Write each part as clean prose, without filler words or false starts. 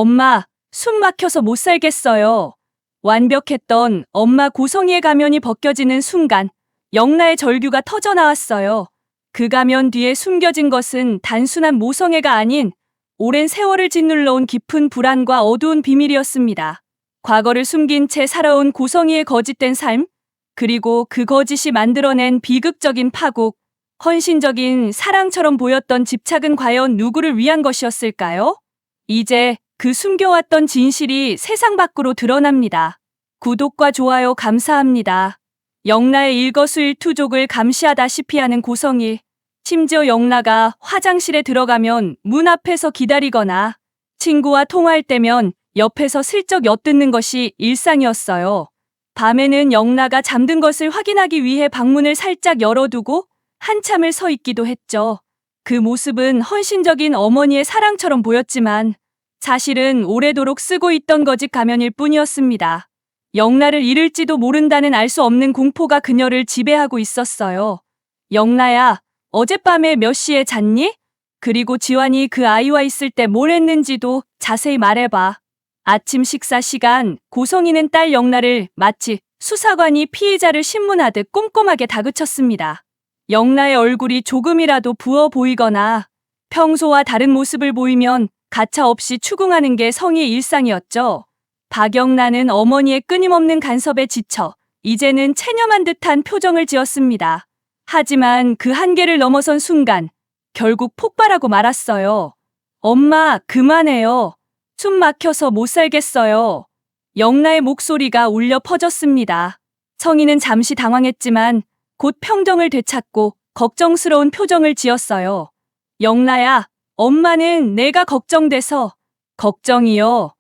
엄마, 숨 막혀서 못 살겠어요. 완벽했던 엄마 고성이의 가면이 벗겨지는 순간 영나의 절규가 터져 나왔어요. 그 가면 뒤에 숨겨진 것은 단순한 모성애가 아닌 오랜 세월을 짓눌러온 깊은 불안과 어두운 비밀이었습니다. 과거를 숨긴 채 살아온 고성이의 거짓된 삶, 그리고 그 거짓이 만들어낸 비극적인 파국, 헌신적인 사랑처럼 보였던 집착은 과연 누구를 위한 것이었을까요? 이제 그 숨겨왔던 진실이 세상 밖으로 드러납니다. 구독과 좋아요 감사합니다. 영나의 일거수일투족을 감시하다시피 하는 고성이, 심지어 영나가 화장실에 들어가면 문 앞에서 기다리거나 친구와 통화할 때면 옆에서 슬쩍 엿듣는 것이 일상이었어요. 밤에는 영나가 잠든 것을 확인하기 위해 방문을 살짝 열어두고 한참을 서 있기도 했죠. 그 모습은 헌신적인 어머니의 사랑처럼 보였지만 사실은 오래도록 쓰고 있던 거짓 가면일 뿐이었습니다. 영나를 잃을지도 모른다는 알 수 없는 공포가 그녀를 지배하고 있었어요. 영나야, 어젯밤에 몇 시에 잤니? 그리고 지환이 그 아이와 있을 때 뭘 했는지도 자세히 말해봐. 아침 식사 시간, 고성이는 딸 영나를 마치 수사관이 피의자를 신문하듯 꼼꼼하게 다그쳤습니다. 영나의 얼굴이 조금이라도 부어 보이거나 평소와 다른 모습을 보이면 가차없이 추궁하는 게 성희의 일상이었죠. 박영란은 어머니의 끊임없는 간섭에 지쳐 이제는 체념한 듯한 표정을 지었습니다. 하지만 그 한계를 넘어선 순간 결국 폭발하고 말았어요. 엄마, 그만해요. 숨 막혀서 못 살겠어요. 영나의 목소리가 울려 퍼졌습니다. 성희는 잠시 당황했지만 곧 평정을 되찾고 걱정스러운 표정을 지었어요. 영나야, 엄마는 내가 걱정돼서. 걱정이요?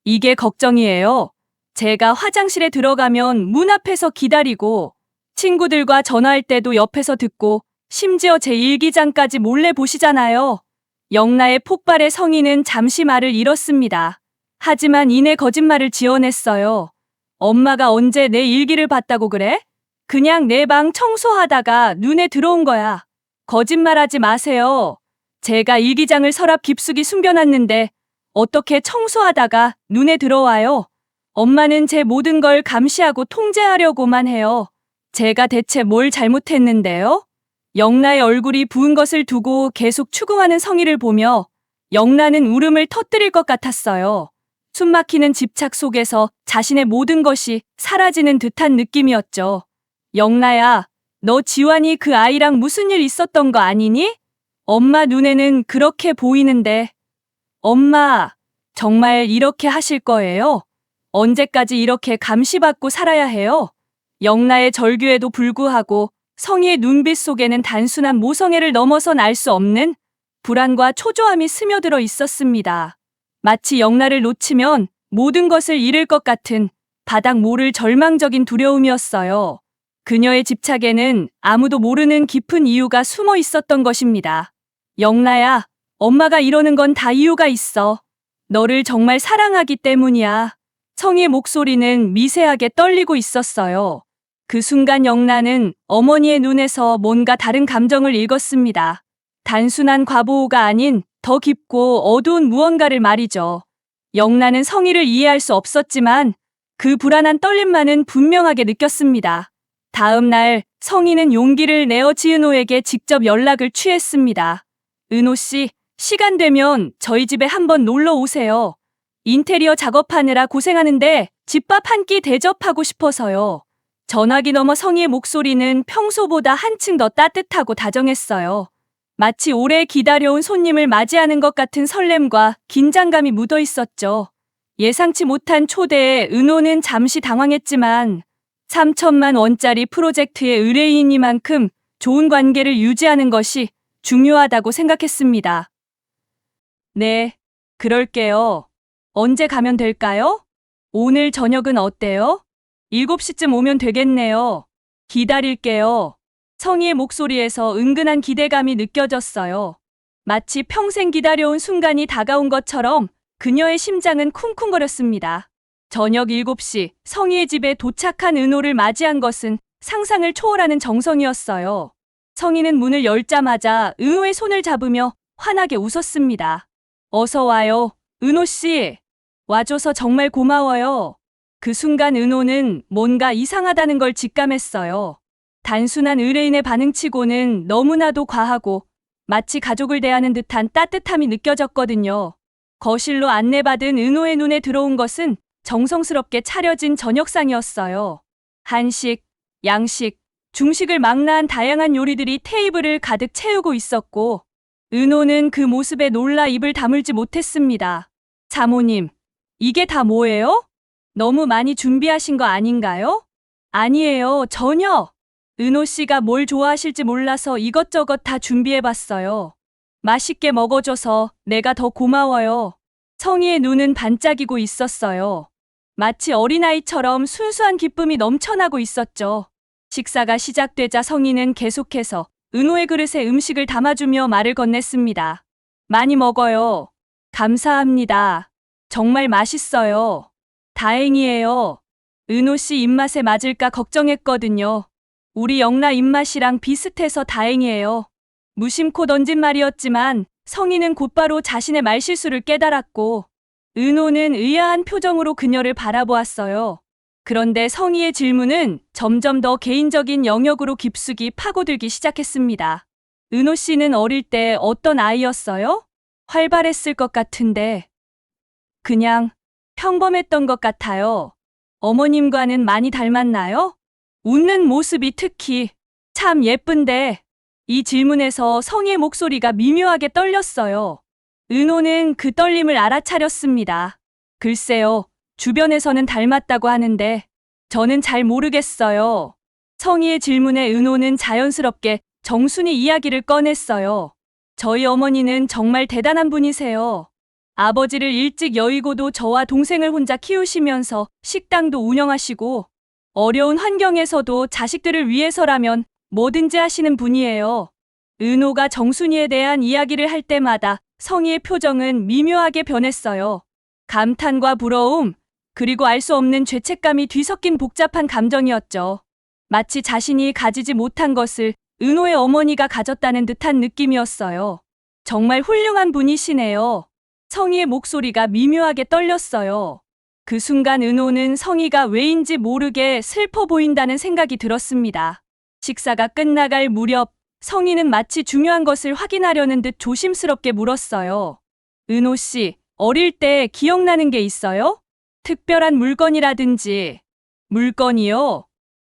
이게 걱정이에요. 제가 화장실에 들어가면 문 앞에서 기다리고 친구들과 전화할 때도 옆에서 듣고 심지어 제 일기장까지 몰래 보시잖아요. 영나의 폭발에 성희는 잠시 말을 잃었습니다. 하지만 이내 거짓말을 지어냈어요. 엄마가 언제 내 일기를 봤다고 그래? 그냥 내 방 청소하다가 눈에 들어온 거야. 거짓말하지 마세요. 제가 일기장을 서랍 깊숙이 숨겨놨는데 어떻게 청소하다가 눈에 들어와요? 엄마는 제 모든 걸 감시하고 통제하려고만 해요. 제가 대체 뭘 잘못했는데요? 영나의 얼굴이 부은 것을 두고 계속 추궁하는 성희를 보며 영나는 울음을 터뜨릴 것 같았어요. 숨막히는 집착 속에서 자신의 모든 것이 사라지는 듯한 느낌이었죠. 영나야, 너 지환이 그 아이랑 무슨 일 있었던 거 아니니? 엄마 눈에는 그렇게 보이는데. 엄마, 정말 이렇게 하실 거예요? 언제까지 이렇게 감시받고 살아야 해요? 영나의 절규에도 불구하고 성희의 눈빛 속에는 단순한 모성애를 넘어선 알 수 없는 불안과 초조함이 스며들어 있었습니다. 마치 영나를 놓치면 모든 것을 잃을 것 같은 바닥 모를 절망적인 두려움이었어요. 그녀의 집착에는 아무도 모르는 깊은 이유가 숨어 있었던 것입니다. 영나야, 엄마가 이러는 건 다 이유가 있어. 너를 정말 사랑하기 때문이야. 성희의 목소리는 미세하게 떨리고 있었어요. 그 순간 영나는 어머니의 눈에서 뭔가 다른 감정을 읽었습니다. 단순한 과보호가 아닌 더 깊고 어두운 무언가를 말이죠. 영나는 성희를 이해할 수 없었지만 그 불안한 떨림만은 분명하게 느꼈습니다. 다음 날 성희는 용기를 내어 지은호에게 직접 연락을 취했습니다. 은호 씨, 시간 되면 저희 집에 한번 놀러 오세요. 인테리어 작업하느라 고생하는데 집밥 한 끼 대접하고 싶어서요. 전화기 너머 성희의 목소리는 평소보다 한층 더 따뜻하고 다정했어요. 마치 오래 기다려온 손님을 맞이하는 것 같은 설렘과 긴장감이 묻어 있었죠. 예상치 못한 초대에 은호는 잠시 당황했지만 3천만 원짜리 프로젝트의 의뢰인이만큼 좋은 관계를 유지하는 것이 중요하다고 생각했습니다. 네, 그럴게요. 언제 가면 될까요? 오늘 저녁은 어때요? 7시쯤 오면 되겠네요. 기다릴게요. 성희의 목소리에서 은근한 기대감이 느껴졌어요. 마치 평생 기다려온 순간이 다가온 것처럼 그녀의 심장은 쿵쿵거렸습니다. 저녁 7시 성희의 집에 도착한 은호를 맞이한 것은 상상을 초월하는 정성이었어요. 성희는 문을 열자마자 은호의 손을 잡으며 환하게 웃었습니다. 어서 와요, 은호 씨. 와줘서 정말 고마워요. 그 순간 은호는 뭔가 이상하다는 걸 직감했어요. 단순한 의뢰인의 반응치고는 너무나도 과하고 마치 가족을 대하는 듯한 따뜻함이 느껴졌거든요. 거실로 안내받은 은호의 눈에 들어온 것은 정성스럽게 차려진 저녁상이었어요. 한식, 양식, 중식을 망라한 다양한 요리들이 테이블을 가득 채우고 있었고, 은호는 그 모습에 놀라 입을 다물지 못했습니다. 사모님, 이게 다 뭐예요? 너무 많이 준비하신 거 아닌가요? 아니에요, 전혀. 은호 씨가 뭘 좋아하실지 몰라서 이것저것 다 준비해봤어요. 맛있게 먹어줘서 내가 더 고마워요. 성희의 눈은 반짝이고 있었어요. 마치 어린아이처럼 순수한 기쁨이 넘쳐나고 있었죠. 식사가 시작되자 성희는 계속해서 은호의 그릇에 음식을 담아주며 말을 건넸습니다. 많이 먹어요. 감사합니다. 정말 맛있어요. 다행이에요. 은호 씨 입맛에 맞을까 걱정했거든요. 우리 영라 입맛이랑 비슷해서 다행이에요. 무심코 던진 말이었지만 성희는 곧바로 자신의 말실수를 깨달았고, 은호는 의아한 표정으로 그녀를 바라보았어요. 그런데 성희의 질문은 점점 더 개인적인 영역으로 깊숙이 파고들기 시작했습니다. 은호 씨는 어릴 때 어떤 아이였어요? 활발했을 것 같은데. 그냥 평범했던 것 같아요. 어머님과는 많이 닮았나요? 웃는 모습이 특히 참 예쁜데. 이 질문에서 성희의 목소리가 미묘하게 떨렸어요. 은호는 그 떨림을 알아차렸습니다. 글쎄요, 주변에서는 닮았다고 하는데 저는 잘 모르겠어요. 성희의 질문에 은호는 자연스럽게 정순이 이야기를 꺼냈어요. 저희 어머니는 정말 대단한 분이세요. 아버지를 일찍 여의고도 저와 동생을 혼자 키우시면서 식당도 운영하시고 어려운 환경에서도 자식들을 위해서라면 뭐든지 하시는 분이에요. 은호가 정순이에 대한 이야기를 할 때마다 성희의 표정은 미묘하게 변했어요. 감탄과 부러움, 그리고 알 수 없는 죄책감이 뒤섞인 복잡한 감정이었죠. 마치 자신이 가지지 못한 것을 은호의 어머니가 가졌다는 듯한 느낌이었어요. 정말 훌륭한 분이시네요. 성희의 목소리가 미묘하게 떨렸어요. 그 순간 은호는 성희가 왜인지 모르게 슬퍼 보인다는 생각이 들었습니다. 식사가 끝나갈 무렵 성희는 마치 중요한 것을 확인하려는 듯 조심스럽게 물었어요. 은호 씨, 어릴 때 기억나는 게 있어요? 특별한 물건이라든지. 물건이요?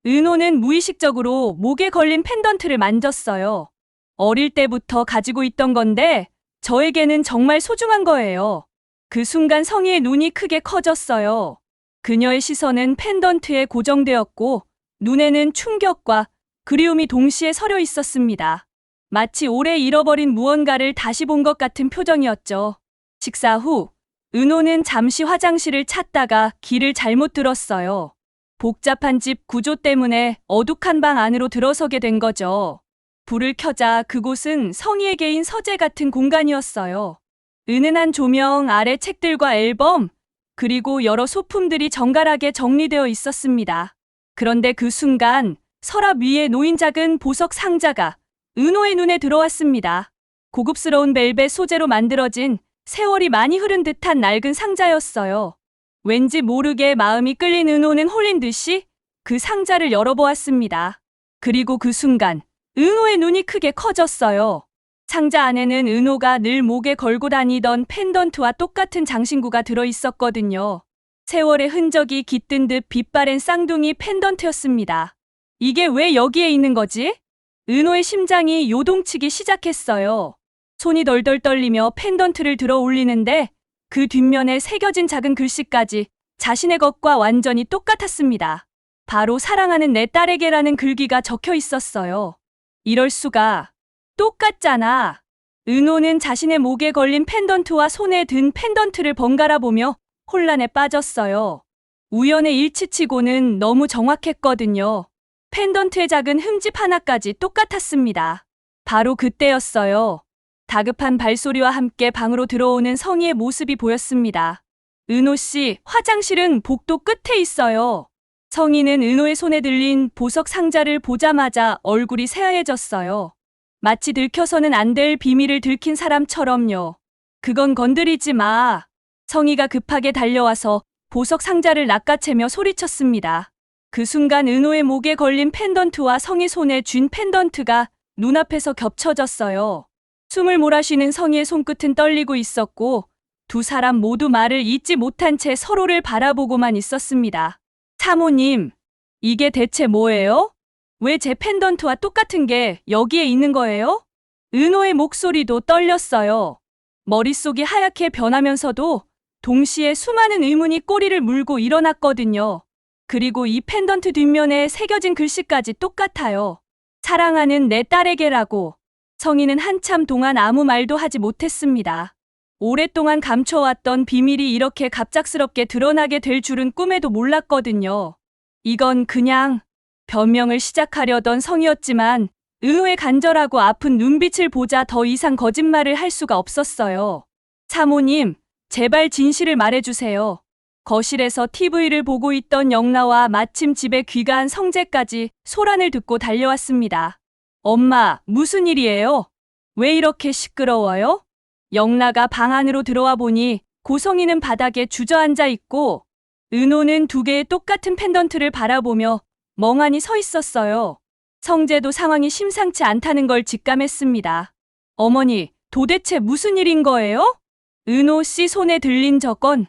은호는 무의식적으로 목에 걸린 펜던트를 만졌어요. 어릴 때부터 가지고 있던 건데 저에게는 정말 소중한 거예요. 그 순간 성희의 눈이 크게 커졌어요. 그녀의 시선은 펜던트에 고정되었고 눈에는 충격과 그리움이 동시에 서려 있었습니다. 마치 오래 잃어버린 무언가를 다시 본 것 같은 표정이었죠. 식사 후 은호는 잠시 화장실을 찾다가 길을 잘못 들었어요. 복잡한 집 구조 때문에 어둑한 방 안으로 들어서게 된 거죠. 불을 켜자 그곳은 성희의 개인 서재 같은 공간이었어요. 은은한 조명 아래 책들과 앨범, 그리고 여러 소품들이 정갈하게 정리되어 있었습니다. 그런데 그 순간 서랍 위에 놓인 작은 보석 상자가 은호의 눈에 들어왔습니다. 고급스러운 벨벳 소재로 만들어진 세월이 많이 흐른 듯한 낡은 상자였어요. 왠지 모르게 마음이 끌린 은호는 홀린 듯이 그 상자를 열어보았습니다. 그리고 그 순간 은호의 눈이 크게 커졌어요. 상자 안에는 은호가 늘 목에 걸고 다니던 펜던트와 똑같은 장신구가 들어있었거든요. 세월의 흔적이 깃든 듯 빛바랜 쌍둥이 펜던트였습니다. 이게 왜 여기에 있는 거지? 은호의 심장이 요동치기 시작했어요. 손이 덜덜 떨리며 펜던트를 들어 올리는데 그 뒷면에 새겨진 작은 글씨까지 자신의 것과 완전히 똑같았습니다. 바로 사랑하는 내 딸에게라는 글귀가 적혀 있었어요. 이럴 수가. 똑같잖아. 은호는 자신의 목에 걸린 펜던트와 손에 든 펜던트를 번갈아 보며 혼란에 빠졌어요. 우연의 일치치고는 너무 정확했거든요. 펜던트의 작은 흠집 하나까지 똑같았습니다. 바로 그때였어요. 다급한 발소리와 함께 방으로 들어오는 성희의 모습이 보였습니다. 은호 씨, 화장실은 복도 끝에 있어요. 성희는 은호의 손에 들린 보석 상자를 보자마자 얼굴이 새하얘졌어요. 마치 들켜서는 안 될 비밀을 들킨 사람처럼요. 그건 건드리지 마. 성희가 급하게 달려와서 보석 상자를 낚아채며 소리쳤습니다. 그 순간 은호의 목에 걸린 펜던트와 성희 손에 쥔 펜던트가 눈앞에서 겹쳐졌어요. 숨을 몰아쉬는 성희의 손끝은 떨리고 있었고 두 사람 모두 말을 잇지 못한 채 서로를 바라보고만 있었습니다. 사모님, 이게 대체 뭐예요? 왜 제 펜던트와 똑같은 게 여기에 있는 거예요? 은호의 목소리도 떨렸어요. 머릿속이 하얗게 변하면서도 동시에 수많은 의문이 꼬리를 물고 일어났거든요. 그리고 이 펜던트 뒷면에 새겨진 글씨까지 똑같아요. 사랑하는 내 딸에게라고. 성희는 한참 동안 아무 말도 하지 못했습니다. 오랫동안 감춰왔던 비밀이 이렇게 갑작스럽게 드러나게 될 줄은 꿈에도 몰랐거든요. 이건 그냥 변명을 시작하려던 성희였지만 은호의 간절하고 아픈 눈빛을 보자 더 이상 거짓말을 할 수가 없었어요. 사모님, 제발 진실을 말해주세요. 거실에서 TV를 보고 있던 영라와 마침 집에 귀가한 성재까지 소란을 듣고 달려왔습니다. 엄마, 무슨 일이에요? 왜 이렇게 시끄러워요? 영라가 방 안으로 들어와 보니 고성이는 바닥에 주저앉아 있고 은호는 두 개의 똑같은 펜던트를 바라보며 멍하니 서 있었어요. 성재도 상황이 심상치 않다는 걸 직감했습니다. 어머니, 도대체 무슨 일인 거예요? 은호 씨 손에 들린 저건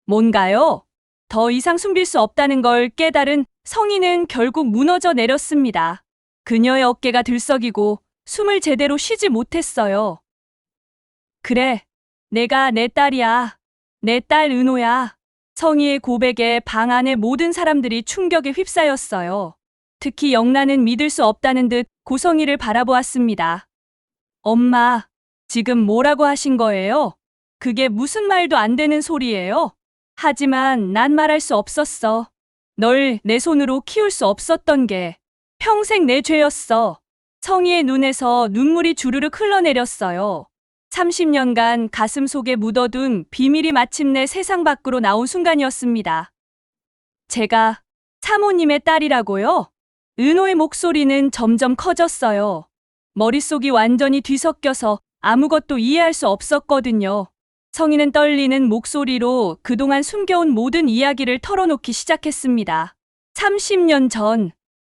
뭔가요? 더 이상 숨길 수 없다는 걸 깨달은 성희는 결국 무너져 내렸습니다. 그녀의 어깨가 들썩이고 숨을 제대로 쉬지 못했어요. 그래, 내가 내 딸이야. 내 딸 은호야. 성희의 고백에 방 안의 모든 사람들이 충격에 휩싸였어요. 특히 영란은 믿을 수 없다는 듯 고성희를 바라보았습니다. 엄마, 지금 뭐라고 하신 거예요? 그게 무슨 말도 안 되는 소리예요? 하지만 난 말할 수 없었어. 널 내 손으로 키울 수 없었던 게 평생 내 죄였어. 성희의 눈에서 눈물이 주르륵 흘러내렸어요. 30년간 가슴 속에 묻어둔 비밀이 마침내 세상 밖으로 나온 순간이었습니다. 제가 사모님의 딸이라고요? 은호의 목소리는 점점 커졌어요. 머릿속이 완전히 뒤섞여서 아무것도 이해할 수 없었거든요. 성희는 떨리는 목소리로 그동안 숨겨온 모든 이야기를 털어놓기 시작했습니다. 30년 전,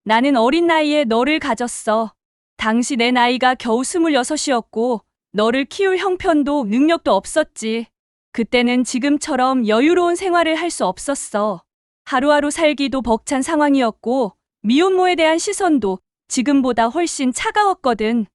나는 어린 나이에 너를 가졌어. 당시 내 나이가 겨우 26이었고 너를 키울 형편도 능력도 없었지. 그때는 지금처럼 여유로운 생활을 할 수 없었어. 하루하루 살기도 벅찬 상황이었고 미혼모에 대한 시선도 지금보다 훨씬 차가웠거든.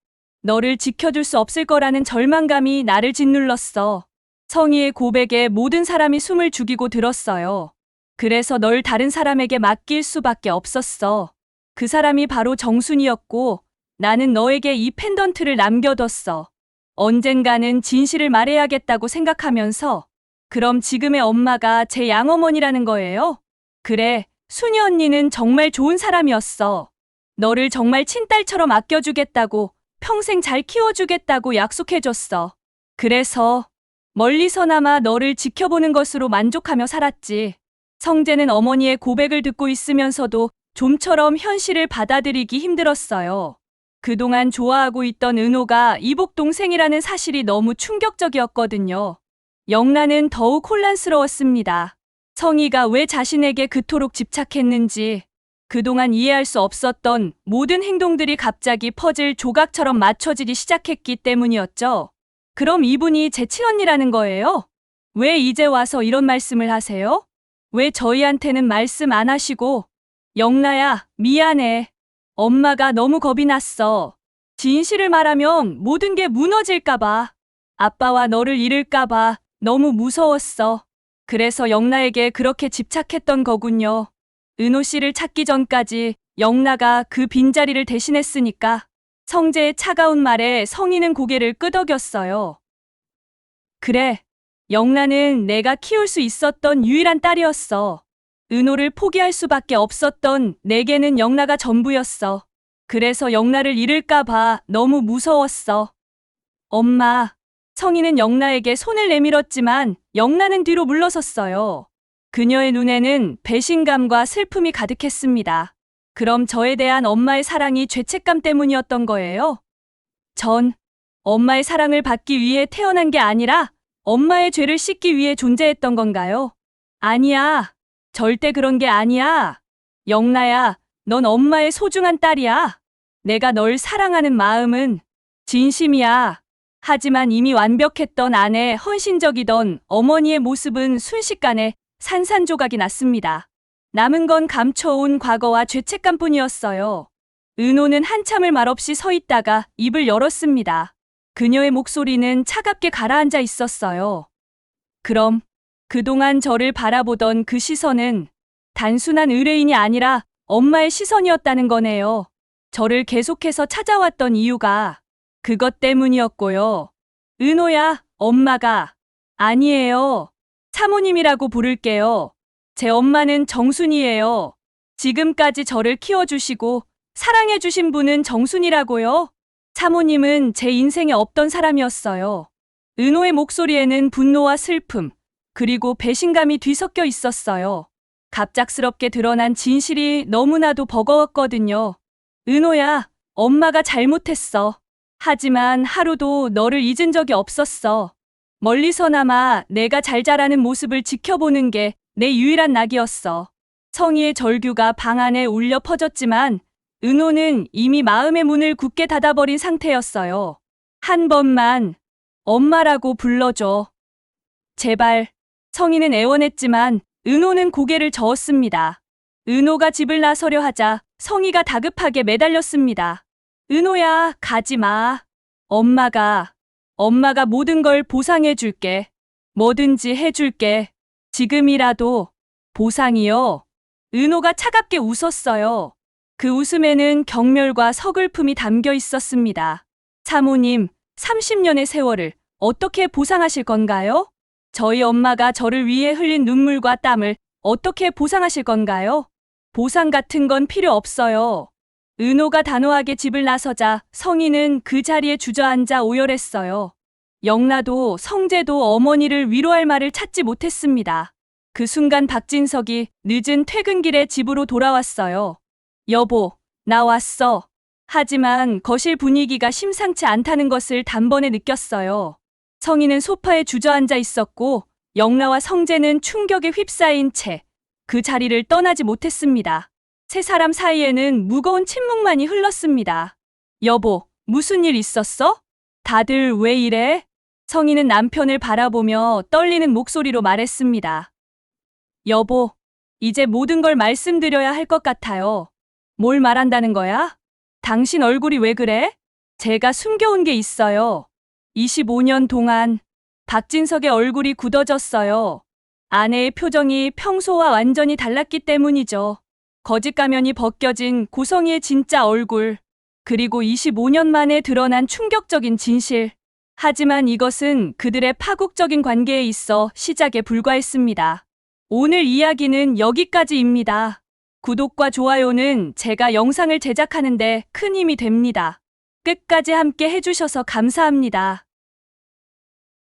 너를 지켜줄 수 없을 거라는 절망감이 나를 짓눌렀어. 성희의 고백에 모든 사람이 숨을 죽이고 들었어요. 그래서 널 다른 사람에게 맡길 수밖에 없었어. 그 사람이 바로 정순이었고 나는 너에게 이 펜던트를 남겨뒀어. 언젠가는 진실을 말해야겠다고 생각하면서 그럼 지금의 엄마가 제 양어머니라는 거예요? 그래, 순이 언니는 정말 좋은 사람이었어. 너를 정말 친딸처럼 아껴주겠다고 평생 잘 키워주겠다고 약속해줬어. 그래서 멀리서나마 너를 지켜보는 것으로 만족하며 살았지. 성재는 어머니의 고백을 듣고 있으면서도 좀처럼 현실을 받아들이기 힘들었어요. 그동안 좋아하고 있던 은호가 이복 동생이라는 사실이 너무 충격적이었거든요. 영란은 더욱 혼란스러웠습니다. 성희가 왜 자신에게 그토록 집착했는지, 그동안 이해할 수 없었던 모든 행동들이 갑자기 퍼즐 조각처럼 맞춰지기 시작했기 때문이었죠. 그럼 이분이 제 친언니라는 거예요? 왜 이제 와서 이런 말씀을 하세요? 왜 저희한테는 말씀 안 하시고? 영라야, 미안해. 엄마가 너무 겁이 났어. 진실을 말하면 모든 게 무너질까봐. 아빠와 너를 잃을까봐 너무 무서웠어. 그래서 영라에게 그렇게 집착했던 거군요. 은호 씨를 찾기 전까지 영라가 그 빈자리를 대신했으니까. 성재의 차가운 말에 성희는 고개를 끄덕였어요. 그래, 영라는 내가 키울 수 있었던 유일한 딸이었어. 은호를 포기할 수밖에 없었던 내게는 영라가 전부였어. 그래서 영라를 잃을까봐 너무 무서웠어. 엄마, 성희는 영라에게 손을 내밀었지만 영라는 뒤로 물러섰어요. 그녀의 눈에는 배신감과 슬픔이 가득했습니다. 그럼 저에 대한 엄마의 사랑이 죄책감 때문이었던 거예요? 전 엄마의 사랑을 받기 위해 태어난 게 아니라 엄마의 죄를 씻기 위해 존재했던 건가요? 아니야. 절대 그런 게 아니야. 영나야, 넌 엄마의 소중한 딸이야. 내가 널 사랑하는 마음은 진심이야. 하지만 이미 완벽했던 아내, 헌신적이던 어머니의 모습은 순식간에 산산조각이 났습니다. 남은 건 감춰온 과거와 죄책감뿐이었어요. 은호는 한참을 말없이 서 있다가 입을 열었습니다. 그녀의 목소리는 차갑게 가라앉아 있었어요. 그럼 그동안 저를 바라보던 그 시선은 단순한 의뢰인이 아니라 엄마의 시선이었다는 거네요. 저를 계속해서 찾아왔던 이유가 그것 때문이었고요. 은호야, 엄마가 아니에요. 사모님이라고 부를게요. 제 엄마는 정순이에요. 지금까지 저를 키워주시고 사랑해주신 분은 정순이라고요. 사모님은 제 인생에 없던 사람이었어요. 은호의 목소리에는 분노와 슬픔, 그리고 배신감이 뒤섞여 있었어요. 갑작스럽게 드러난 진실이 너무나도 버거웠거든요. 은호야, 엄마가 잘못했어. 하지만 하루도 너를 잊은 적이 없었어. 멀리서나마 내가 잘 자라는 모습을 지켜보는 게 내 유일한 낙이었어. 성희의 절규가 방 안에 울려 퍼졌지만 은호는 이미 마음의 문을 굳게 닫아버린 상태였어요. 한 번만 엄마라고 불러줘. 제발. 성희는 애원했지만 은호는 고개를 저었습니다. 은호가 집을 나서려 하자 성희가 다급하게 매달렸습니다. 은호야, 가지 마. 엄마가 모든 걸 보상해 줄게. 뭐든지 해줄게. 지금이라도. 보상이요? 은호가 차갑게 웃었어요. 그 웃음에는 경멸과 서글픔이 담겨 있었습니다. 사모님, 30년의 세월을 어떻게 보상하실 건가요? 저희 엄마가 저를 위해 흘린 눈물과 땀을 어떻게 보상하실 건가요? 보상 같은 건 필요 없어요. 은호가 단호하게 집을 나서자 성희는 그 자리에 주저앉아 오열했어요. 영나도 성재도 어머니를 위로할 말을 찾지 못했습니다. 그 순간 박진석이 늦은 퇴근길에 집으로 돌아왔어요. 여보, 나 왔어. 하지만 거실 분위기가 심상치 않다는 것을 단번에 느꼈어요. 성희는 소파에 주저앉아 있었고 영나와 성재는 충격에 휩싸인 채 그 자리를 떠나지 못했습니다. 세 사람 사이에는 무거운 침묵만이 흘렀습니다. 여보, 무슨 일 있었어? 다들 왜 이래? 성희는 남편을 바라보며 떨리는 목소리로 말했습니다. 여보, 이제 모든 걸 말씀드려야 할 것 같아요. 뭘 말한다는 거야? 당신 얼굴이 왜 그래? 제가 숨겨온 게 있어요. 25년 동안 박진석의 얼굴이 굳어졌어요. 아내의 표정이 평소와 완전히 달랐기 때문이죠. 거짓 가면이 벗겨진 고성희의 진짜 얼굴, 그리고 25년 만에 드러난 충격적인 진실. 하지만 이것은 그들의 파국적인 관계에 있어 시작에 불과했습니다. 오늘 이야기는 여기까지입니다. 구독과 좋아요는 제가 영상을 제작하는데 큰 힘이 됩니다. 끝까지 함께 해주셔서 감사합니다.